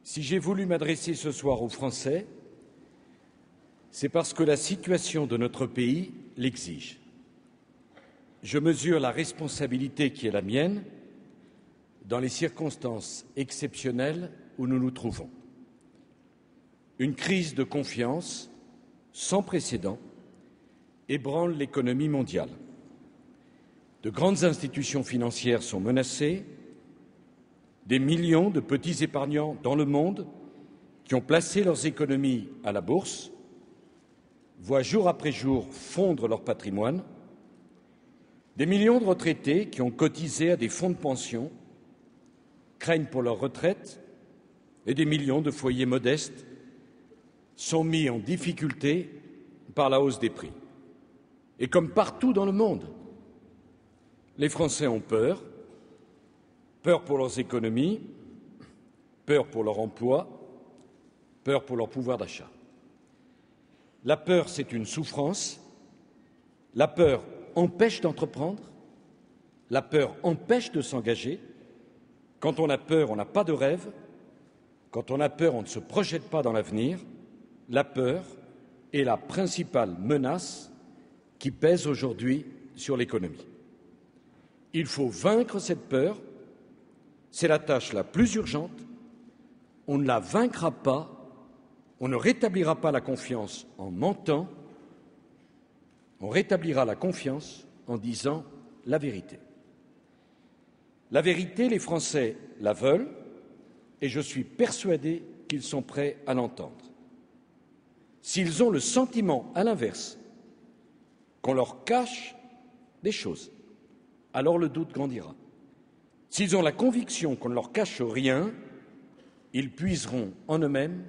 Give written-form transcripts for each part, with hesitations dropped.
Si j'ai voulu m'adresser ce soir aux Français, c'est parce que la situation de notre pays l'exige. Je mesure la responsabilité qui est la mienne dans les circonstances exceptionnelles où nous nous trouvons. Une crise de confiance sans précédent ébranle l'économie mondiale. De grandes institutions financières sont menacées. Des millions de petits épargnants dans le monde qui ont placé leurs économies à la bourse voient jour après jour fondre leur patrimoine. Des millions de retraités qui ont cotisé à des fonds de pension craignent pour leur retraite et des millions de foyers modestes sont mis en difficulté par la hausse des prix. Et comme partout dans le monde, les Français ont peur. Peur pour leurs économies, peur pour leur emploi, peur pour leur pouvoir d'achat. La peur, c'est une souffrance. La peur empêche d'entreprendre. La peur empêche de s'engager. Quand on a peur, on n'a pas de rêve. Quand on a peur, on ne se projette pas dans l'avenir. La peur est la principale menace qui pèse aujourd'hui sur l'économie. Il faut vaincre cette peur. C'est la tâche la plus urgente. On ne la vaincra pas, on ne rétablira pas la confiance en mentant, on rétablira la confiance en disant la vérité. La vérité, les Français la veulent et je suis persuadé qu'ils sont prêts à l'entendre. S'ils ont le sentiment, à l'inverse, qu'on leur cache des choses, alors le doute grandira. S'ils ont la conviction qu'on ne leur cache rien, ils puiseront en eux-mêmes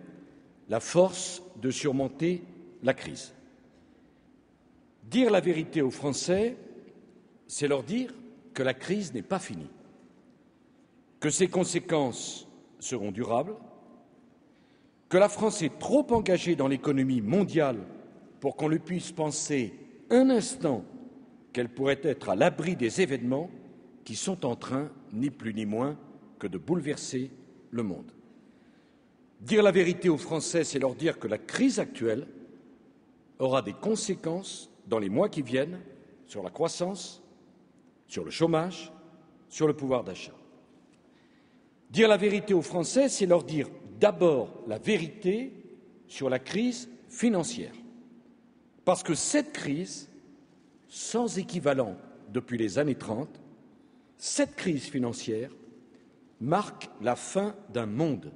la force de surmonter la crise. Dire la vérité aux Français, c'est leur dire que la crise n'est pas finie, que ses conséquences seront durables, que la France est trop engagée dans l'économie mondiale pour qu'on ne puisse penser un instant qu'elle pourrait être à l'abri des événements qui sont en train, ni plus ni moins, que de bouleverser le monde. Dire la vérité aux Français, c'est leur dire que la crise actuelle aura des conséquences dans les mois qui viennent sur la croissance, sur le chômage, sur le pouvoir d'achat. Dire la vérité aux Français, c'est leur dire d'abord la vérité sur la crise financière. Parce que cette crise, sans équivalent depuis les années 30, cette crise financière marque la fin d'un monde.